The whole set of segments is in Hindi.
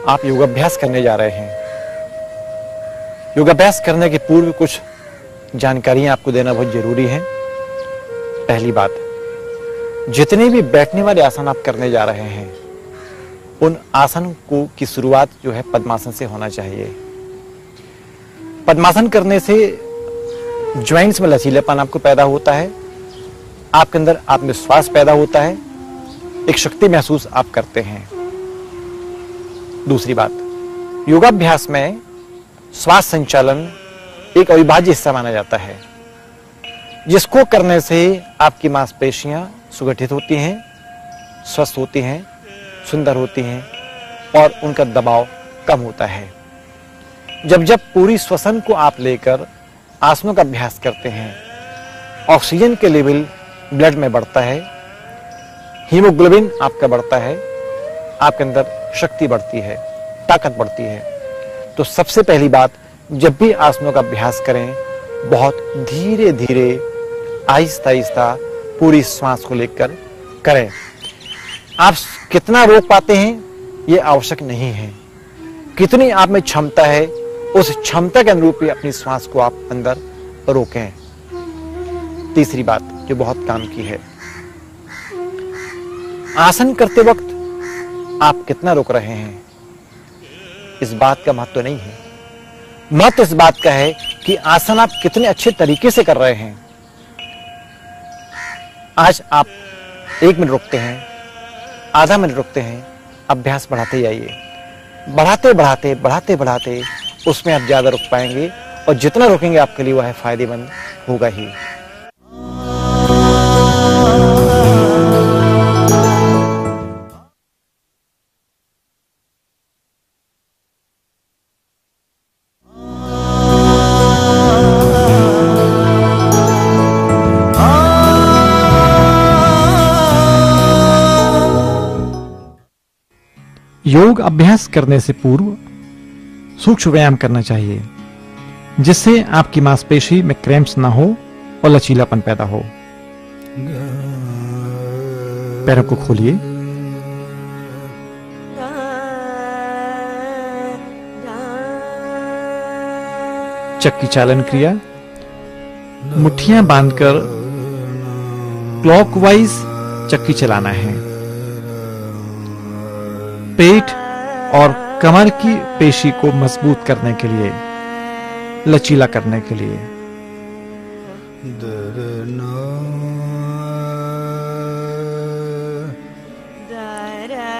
आप योगाभ्यास करने जा रहे हैं। योगाभ्यास करने के पूर्व कुछ जानकारियां आपको देना बहुत जरूरी है। पहली बात, जितने भी बैठने वाले आसन आप करने जा रहे हैं उन आसन को की शुरुआत जो है पद्मासन से होना चाहिए। पद्मासन करने से ज्वाइंट्स में लचीलापन आपको पैदा होता है, आपके अंदर आत्मविश्वास पैदा होता है, एक शक्ति महसूस आप करते हैं। दूसरी बात, योगाभ्यास में श्वास संचालन एक अविभाज्य हिस्सा माना जाता है, जिसको करने से आपकी मांसपेशियां सुगठित होती हैं, स्वस्थ होती हैं, सुंदर होती हैं और उनका दबाव कम होता है। जब जब पूरी श्वसन को आप लेकर आसनों का अभ्यास करते हैं, ऑक्सीजन के लेवल ब्लड में बढ़ता है, हीमोग्लोबिन आपका बढ़ता है, आपके अंदर शक्ति बढ़ती है, ताकत बढ़ती है। तो सबसे पहली बात, जब भी आसनों का अभ्यास करें बहुत धीरे धीरे आहिस्ता आहिस्ता पूरी श्वास को लेकर करें। आप कितना रोक पाते हैं ये आवश्यक नहीं है, कितनी आप में क्षमता है उस क्षमता के अनुरूप ही अपनी श्वास को आप अंदर रोकें। तीसरी बात जो बहुत काम की है, आसन करते वक्त आप कितना रोक रहे हैं इस बात का महत्व नहीं है। महत्व इस बात का है कि आसन आप कितने अच्छे तरीके से कर रहे हैं। आज आप 1 मिनट रुकते हैं, आधा मिनट रुकते हैं, अभ्यास बढ़ाते जाइए। बढ़ाते बढ़ाते बढ़ाते बढ़ाते उसमें आप ज्यादा रुक पाएंगे और जितना रुकेंगे आपके लिए वह फायदेमंद होगा ही। योग अभ्यास करने से पूर्व सूक्ष्म व्यायाम करना चाहिए, जिससे आपकी मांसपेशी में क्रैम्प्स ना हो और लचीलापन पैदा हो। पैरों को खोलिए, चक्की चालन क्रिया, मुट्ठियां बांधकर क्लॉकवाइज चक्की चलाना है। पेट और कमर की पेशी को मजबूत करने के लिए, लचीला करने के लिए।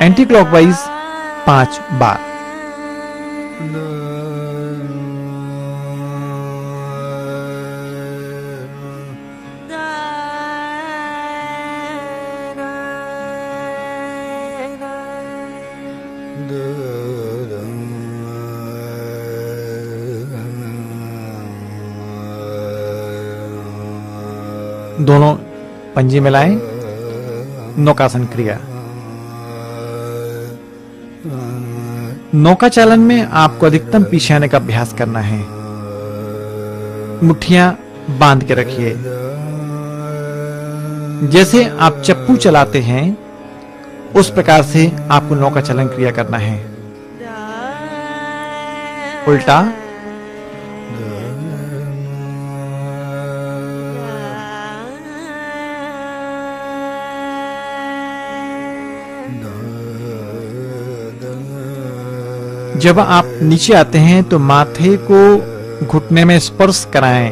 एंटी क्लॉकवाइज 5 बार। दोनों पंजे मिलाएं। नौकासन क्रिया। नौका चालन में आपको अधिकतम पीछे आने का अभ्यास करना है। मुट्ठियां बांध के रखिए। जैसे आप चप्पू चलाते हैं उस प्रकार से आपको नौका चालन क्रिया करना है। उल्टा, जब आप नीचे आते हैं तो माथे को घुटने में स्पर्श कराएं।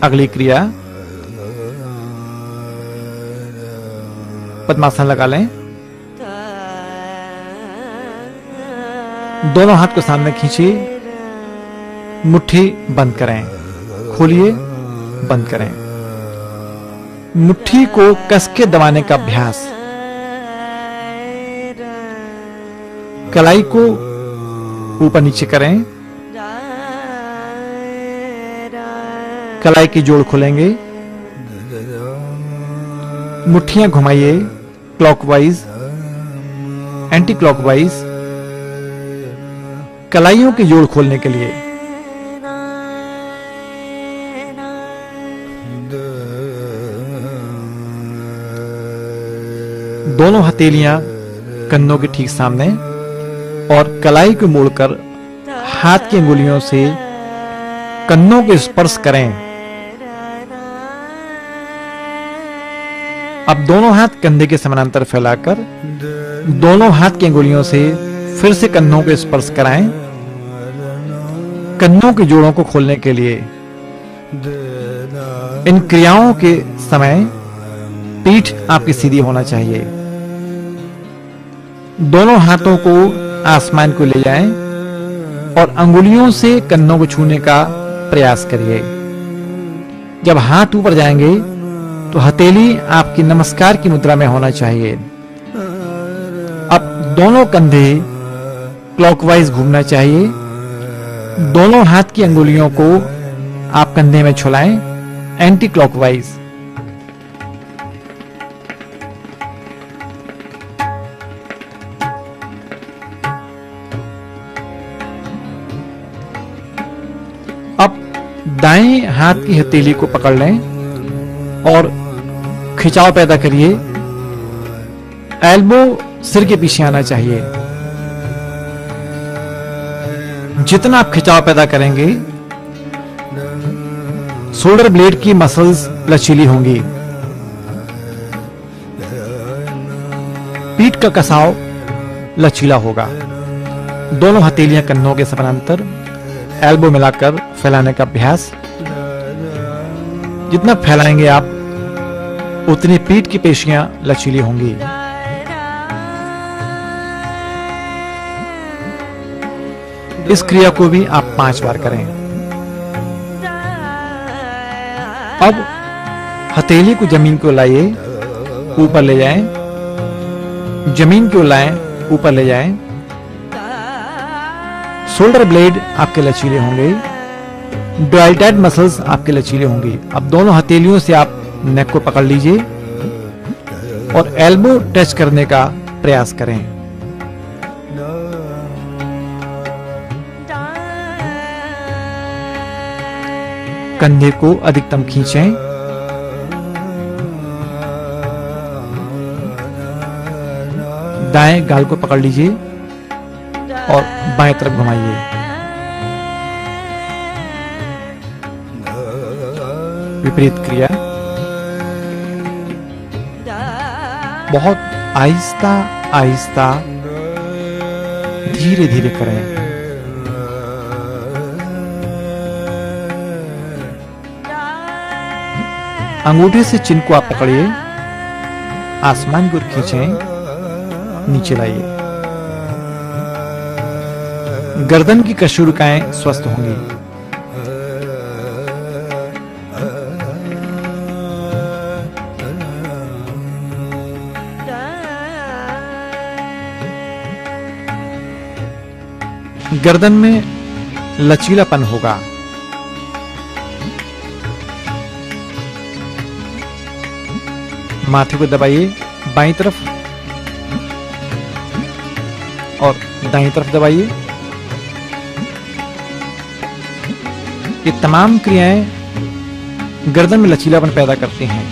अगली क्रिया, पद्मासन लगा लें। दोनों हाथ को सामने खींचिए, मुट्ठी बंद करें, खोलिए, बंद करें। मुट्ठी को कस के दबाने का अभ्यास। कलाई को ऊपर नीचे करें। कलाई की जोड़ खोलेंगे। मुट्ठियां घुमाइए क्लॉकवाइज, एंटी क्लॉकवाइज। कलाइयों के जोड़ खोलने के लिए। दोनों हथेलियां कंधों के ठीक सामने और कलाई को मोड़कर हाथ की अंगुलियों से कंधों को स्पर्श करें। अब दोनों हाथ कंधे के समानांतर फैलाकर दोनों हाथ की अंगुलियों से फिर से कंधों को स्पर्श कराएं। कंधों के जोड़ों को खोलने के लिए इन क्रियाओं के समय पीठ आपकी सीधी होना चाहिए। दोनों हाथों को आसमान को ले जाएं और अंगुलियों से कंधों को छूने का प्रयास करिए। जब हाथ ऊपर जाएंगे तो हथेली आपकी नमस्कार की मुद्रा में होना चाहिए। अब दोनों कंधे क्लॉकवाइज घूमना चाहिए। दोनों हाथ की अंगुलियों को आप कंधे में छुलाएं एंटी क्लॉकवाइज। अब दाएं हाथ की हथेली को पकड़ लें और खिंचाव पैदा करिए। एल्बो सिर के पीछे आना चाहिए। जितना आप खिंचाव पैदा करेंगे शोल्डर ब्लेड की मसल्स लचीली होंगी। पीठ का कसाव लचीला होगा। दोनों हथेलियां कंधों के समानांतर एल्बो मिलाकर फैलाने का अभ्यास। जितना फैलाएंगे आप उतनी पीठ की पेशियां लचीली होंगी। इस क्रिया को भी आप 5 बार करें। अब हथेली को जमीन को लाइए, ऊपर ले जाएं। जमीन को लाएं, ऊपर ले जाएं। शोल्डर ब्लेड आपके लचीले होंगे। डेल्टॉइड मसल्स आपके लचीले होंगी। अब दोनों हथेलियों से आप नेक को पकड़ लीजिए और एल्बो टच करने का प्रयास करें। कंधे को अधिकतम खींचें। दाएं गाल को पकड़ लीजिए और बाएं तरफ घुमाइए। विपरीत क्रिया बहुत आहिस्ता आहिस्ता धीरे धीरे करें। अंगूठे से चिन्ह को आप पकड़िए, आसमान की ओर खींचें, नीचे लाइए। गर्दन की कशुरुकाएं स्वस्थ होंगी। गर्दन में लचीलापन होगा। माथे को दबाइए, बाईं तरफ और दाईं तरफ दबाइए। ये तमाम क्रियाएं गर्दन में लचीलापन पैदा करती हैं।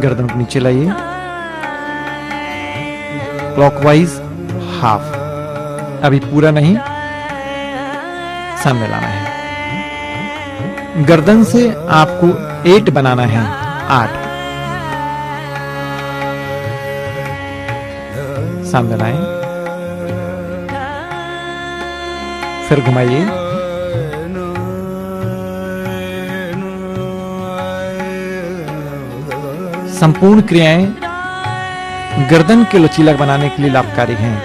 गर्दन को नीचे लाइए, क्लॉकवाइज हाफ, अभी पूरा नहीं, सामने लाना है। गर्दन से आपको 8 बनाना है, 8 सामने लाएं, फिर घुमाइए। संपूर्ण क्रियाएं गर्दन के लचीला बनाने के लिए लाभकारी हैं।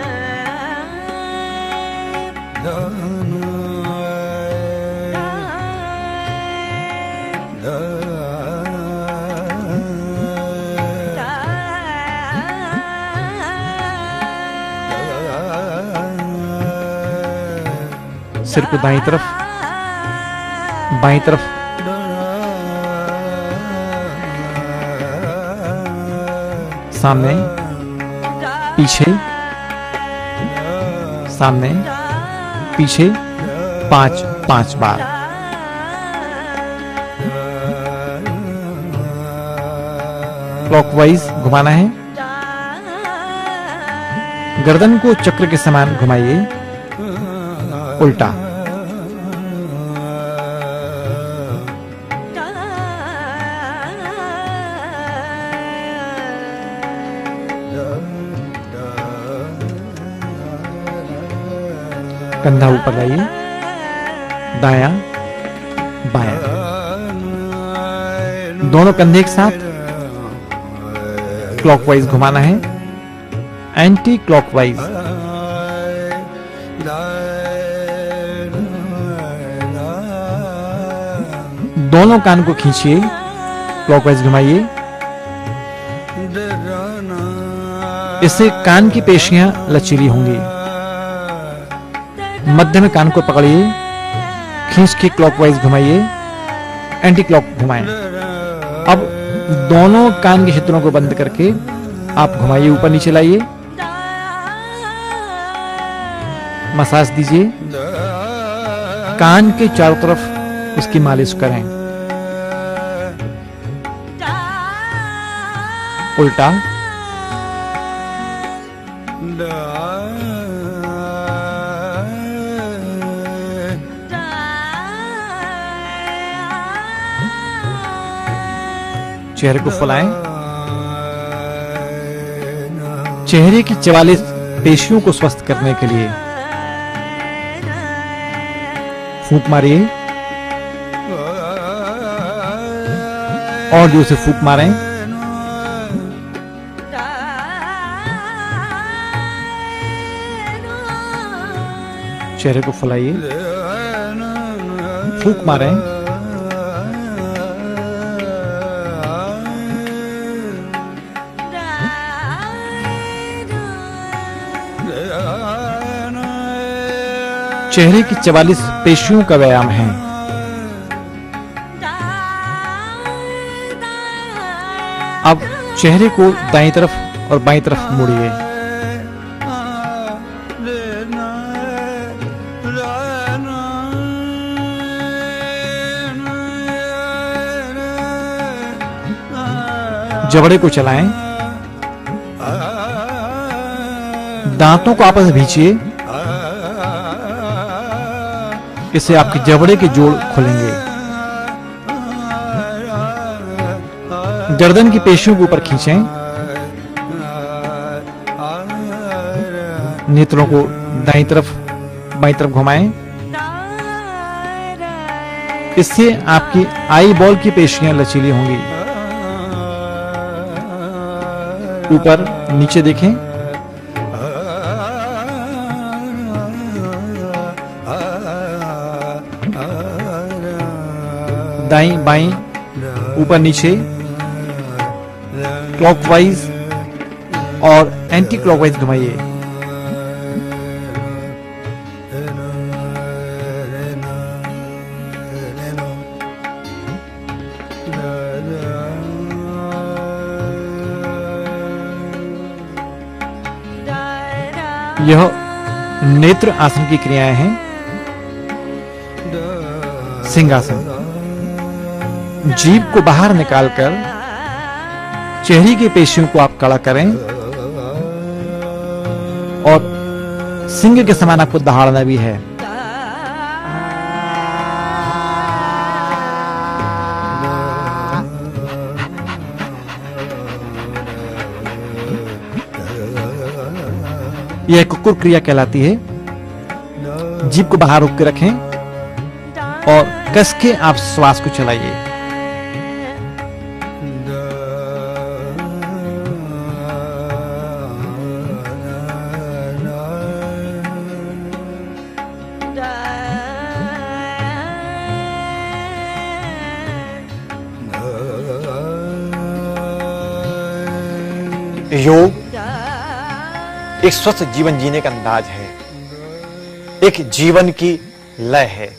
सिर को दाईं तरफ, बाईं तरफ सामने, पीछे, सामने, पीछे 5 बार। क्लॉकवाइज घुमाना है। गर्दन को चक्र के समान घुमाइए, उल्टा। कंधा ऊपर लाइए, दायां बायां, दोनों कंधे एक साथ। क्लॉकवाइज घुमाना है, एंटी क्लॉकवाइज। दोनों कान को खींचिए, क्लॉकवाइज घुमाइए। इससे कान की पेशियां लचीली होंगी। मध्य में कान को पकड़िए, खींच के क्लॉकवाइज घुमाइए, एंटी क्लॉक घुमाएं। अब दोनों कान के क्षेत्रों को बंद करके आप घुमाइए, ऊपर नीचे लाइए, मसाज दीजिए। कान के चारों तरफ उसकी मालिश करें, उल्टा। चेहरे को फुलाएं। चेहरे की 44 पेशियों को स्वस्थ करने के लिए फूंक मारिए और जो से फूंक मारें। चेहरे को फुलाइए, फूंक मारें। चेहरे की 44 पेशियों का व्यायाम है। अब चेहरे को दाईं तरफ और बाईं तरफ मोड़िए। जबड़े को चलाएं। दांतों को आपस में भींचिए, इससे आपके जबड़े के जोड़ खुलेंगे। गर्दन की पेशियों के ऊपर खींचें। नेत्रों को दाईं तरफ बाईं तरफ घुमाएं। इससे आपकी आई बॉल की पेशियां लचीली होंगी। ऊपर नीचे देखें। दाईं बाईं, ऊपर नीचे, क्लॉकवाइज और एंटी क्लॉकवाइज घुमाइए। यह नेत्र आसन की क्रियाएं हैं। सिंहासन। जीभ को बाहर निकालकर चेहरे की पेशियों को आप कड़ा करें और सिंह के समान आपको दहाड़ना भी है। यह कुक्कुर क्रिया कहलाती है। जीभ को बाहर रोक के रखें और कस के आप श्वास को चलाइए। योग एक स्वस्थ जीवन जीने का अंदाज है, एक जीवन की लय है।